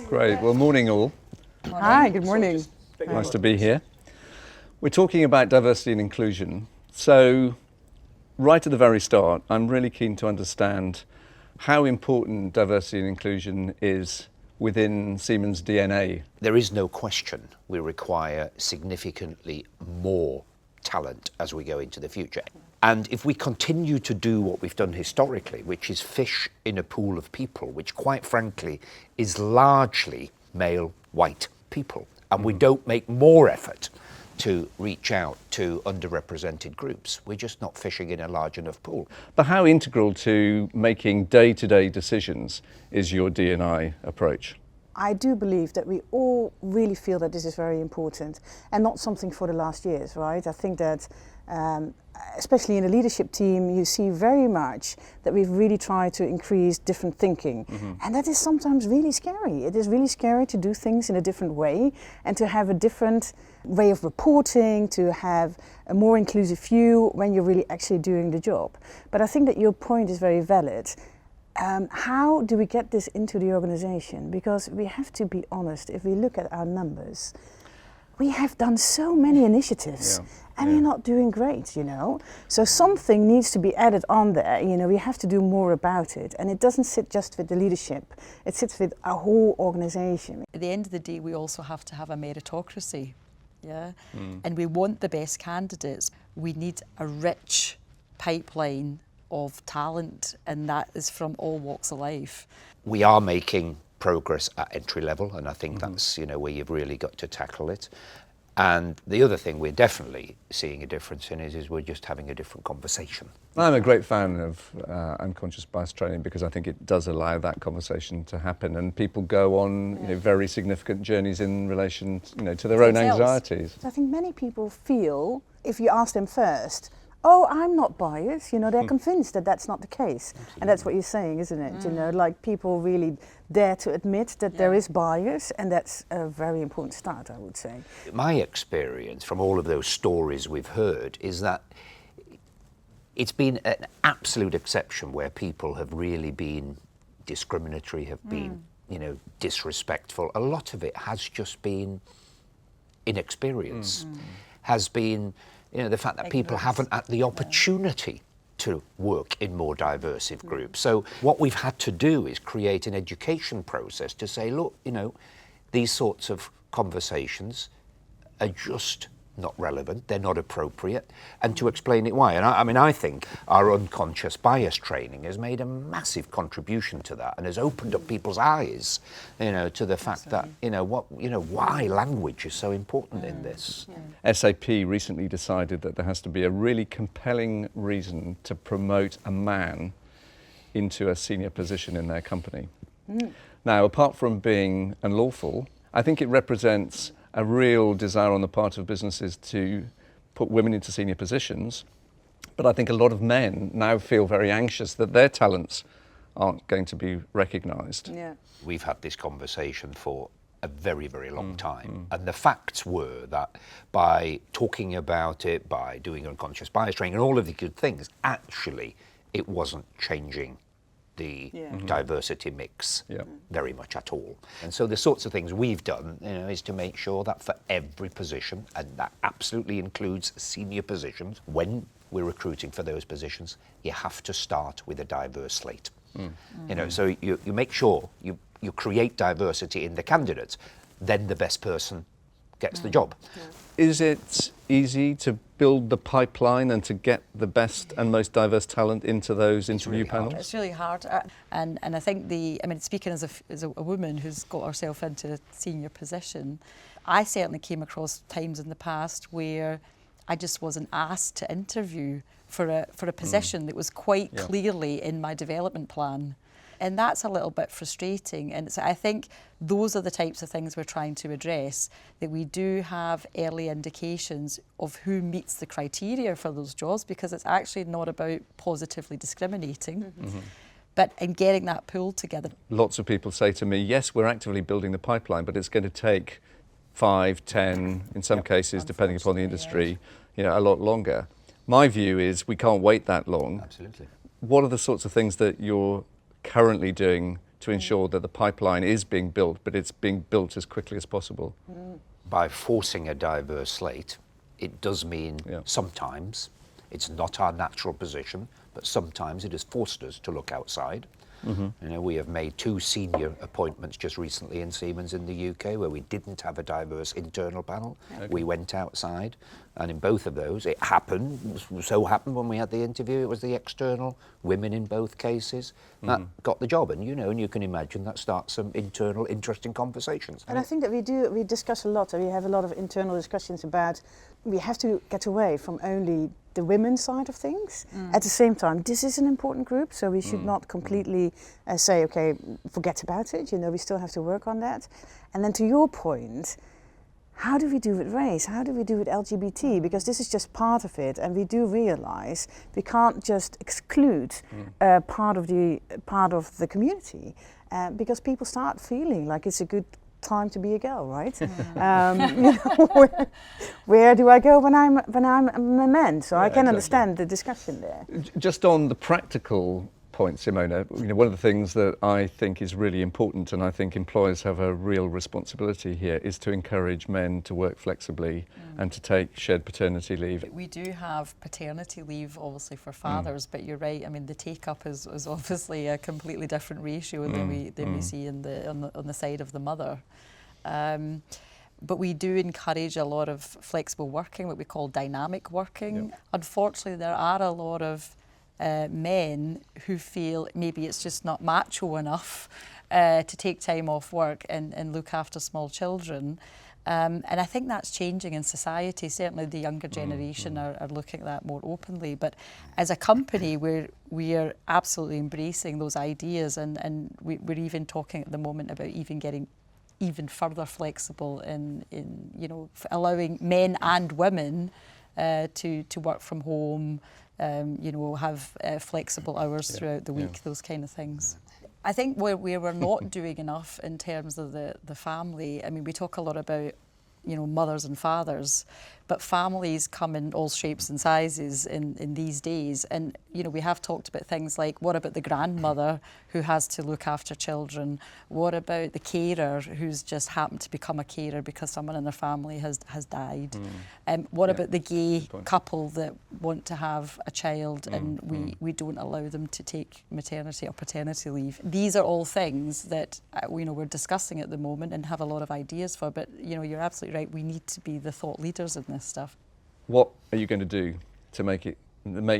Great. Well, morning all. Hi, good morning. Nice to be here. We're talking about diversity and inclusion. So, right at the very start, I'm really keen to understand how important diversity and inclusion is within Siemens' DNA. There is no question we require significantly more talent as we go into the future. And if we continue to do what we've done historically, which is fish in a pool of people, which quite frankly is largely male, white people, and we don't make more effort to reach out to underrepresented groups, we're just not fishing in a large enough pool. But how integral to making day-to-day decisions is your D&I approach? I do believe that we all really feel that this is very important and not something for the last years, right? I think that especially in the leadership team, you see very much that we've really tried to increase different thinking. And that is sometimes really scary. It is really scary to do things in a different way and to have a different way of reporting, to have a more inclusive view when you're really actually doing the job. But I think that your point is very valid. How do we get this into the organization? Because we have to be honest, if we look at our numbers, we have done so many initiatives and we're not doing great, you know. So something needs to be added on there, you know, we have to do more about it. And it doesn't sit just with the leadership, it sits with our whole organization. At the end of the day, we also have to have a meritocracy, and we want the best candidates. We need a rich pipeline of talent, and that is from all walks of life. We are making progress at entry level, and I think that's where you've really got to tackle it. And the other thing we're definitely seeing a difference in is we're just having a different conversation. I'm a great fan of unconscious bias training because I think it does allow that conversation to happen, and people go on very significant journeys in relation to their own anxieties. So I think many people feel, if you ask them first, oh, I'm not biased, they're convinced that that's not the case. Absolutely. And that's what you're saying, isn't it? Like people really dare to admit that there is bias, and that's a very important start, I would say. My experience from all of those stories we've heard is that it's been an absolute exception where people have really been discriminatory, have been, disrespectful. A lot of it has just been inexperience, has been the fact that people haven't had the opportunity to work in more diverse groups. So what we've had to do is create an education process to say, look, these sorts of conversations are just not relevant, they're not appropriate, and to explain it why. And I think our unconscious bias training has made a massive contribution to that and has opened up people's eyes, to the fact that, why language is so important in this. SAP recently decided that there has to be a really compelling reason to promote a man into a senior position in their company. Now, apart from being unlawful, I think it represents a real desire on the part of businesses to put women into senior positions. But I think a lot of men now feel very anxious that their talents aren't going to be recognised. We've had this conversation for a very, very long time. And the facts were that by talking about it, by doing unconscious bias training and all of the good things, actually it wasn't changing the diversity mix very much at all. And so the sorts of things we've done is to make sure that for every position, and that absolutely includes senior positions, when we're recruiting for those positions, you have to start with a diverse slate. So you make sure you create diversity in the candidates, then the best person gets the job. Is it easy to build the pipeline and to get the best and most diverse talent into those interview panels? It's really hard, and I think speaking as a woman who's got herself into a senior position, I certainly came across times in the past where I just wasn't asked to interview for a position that was quite clearly in my development plan. And that's a little bit frustrating. And so I think those are the types of things we're trying to address, that we do have early indications of who meets the criteria for those jobs, because it's actually not about positively discriminating, but in getting that pool together. Lots of people say to me, yes, we're actively building the pipeline, but it's going to take 5, 10, in some cases, depending upon the industry, a lot longer. My view is we can't wait that long. Absolutely. What are the sorts of things that you're currently doing to ensure that the pipeline is being built, but it's being built as quickly as possible? By forcing a diverse slate, it does mean sometimes it's not our natural position, but sometimes it has forced us to look outside. You know, we have made 2 senior appointments just recently in Siemens in the UK where we didn't have a diverse internal panel. Okay. We went outside, and in both of those, it happened, so happened when we had the interview, it was the external women in both cases that got the job. And you know, and you can imagine that starts some internal interesting conversations. And I think that we discuss a lot, and we have a lot of internal discussions about, we have to get away from only the women's side of things. At the same time, this is an important group, so we should not completely say, okay, forget about it. You know, we still have to work on that. And then to your point, how do we do with race? How do we do with LGBT? Because this is just part of it, and we do realize we can't just exclude part of the community, because people start feeling like it's a good time to be a girl, right? You know, where do I go when I'm a man? So I can understand the discussion there. Just on the practical point, Simone, you know, one of the things that I think is really important, and I think employers have a real responsibility here, is to encourage men to work flexibly and to take shared paternity leave. We do have paternity leave, obviously, for fathers, but you're right. I mean, the take-up is obviously a completely different ratio than we see on the side of the mother. But we do encourage a lot of flexible working, what we call dynamic working. Yep. Unfortunately, there are a lot of men who feel maybe it's just not macho enough to take time off work and look after small children. And I think that's changing in society. Certainly the younger generation are looking at that more openly. But as a company, we're absolutely embracing those ideas, and we're even talking at the moment about even getting even further flexible in you know, allowing men and women to work from home, you know, have flexible hours throughout the week, those kind of things. I think where we're not doing enough in terms of the family, I mean, we talk a lot about, you know, mothers and fathers, but families come in all shapes and sizes in these days. And, you know, we have talked about things like, what about the grandmother who has to look after children? What about the carer who's just happened to become a carer because someone in their family has died? What about the gay couple that want to have a child and we don't allow them to take maternity or paternity leave? These are all things that, you know, we're discussing at the moment and have a lot of ideas for, but, you know, you're absolutely right, we need to be the thought leaders in this stuff. What are you going to do to make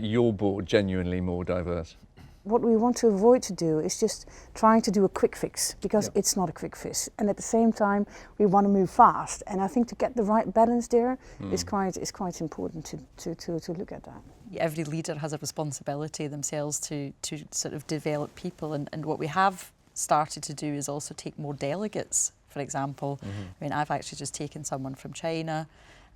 your board genuinely more diverse? What we want to avoid to do is just trying to do a quick fix, because it's not a quick fix. And at the same time, we want to move fast. And I think to get the right balance there is quite important to look at that. Every leader has a responsibility themselves to sort of develop people. And what we have started to do is also take more delegates, for example. I mean, I've actually just taken someone from China,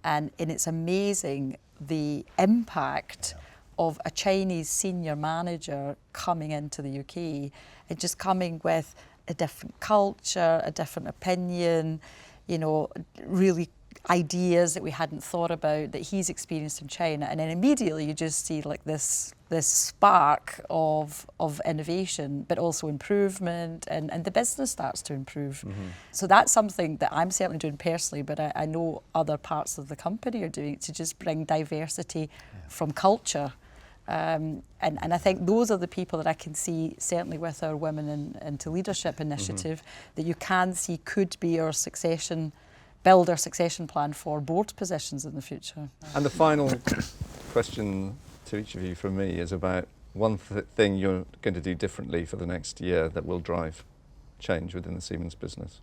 and it's amazing the impact of a Chinese senior manager coming into the UK and just coming with a different culture, a different opinion, you know, really ideas that we hadn't thought about that he's experienced in China. And then immediately you just see like this spark of innovation, but also improvement, and the business starts to improve. So that's something that I'm certainly doing personally, but I know other parts of the company are doing, to just bring diversity from culture. And I think those are the people that I can see, certainly with our Women into Leadership initiative, that you can see could be our build our succession plan for board positions in the future. And the final question to each of you from me is about one thing you're going to do differently for the next year that will drive change within the Siemens business.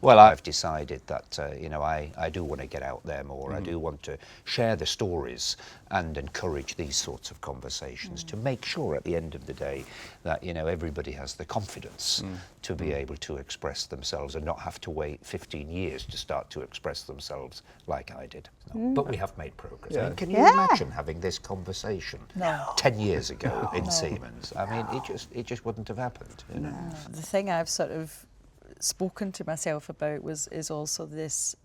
Well, I've decided that, you know, I do want to get out there more. I do want to share the stories and encourage these sorts of conversations to make sure at the end of the day that, you know, everybody has the confidence to be able to express themselves and not have to wait 15 years to start to express themselves like I did. But we have made progress. I mean, can you imagine having this conversation 10 years ago in Siemens? I mean, it just wouldn't have happened. You know? The thing I've sort of spoken to myself about is also this,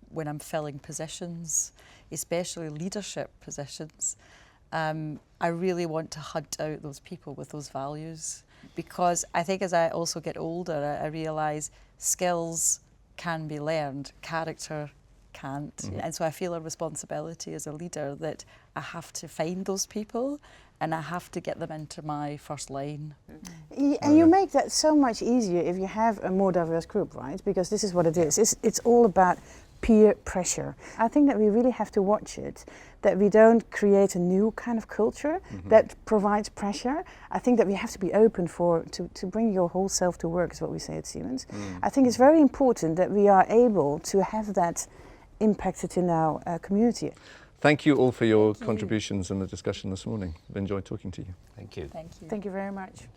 when I'm filling positions, especially leadership positions, I really want to hunt out those people with those values. because I think as I also get older, I realise skills can be learned, character can't. And so I feel a responsibility as a leader that I have to find those people and I have to get them into my first line. And you make that so much easier if you have a more diverse group, right? Because this is what it is. It's all about peer pressure. I think that we really have to watch it, that we don't create a new kind of culture that provides pressure. I think that we have to be open to bring your whole self to work, is what we say at Siemens. I think it's very important that we are able to have that impacted in our community. Thank you all for your contributions and the discussion this morning. I've enjoyed talking to you. Thank you. Thank you. Thank you very much.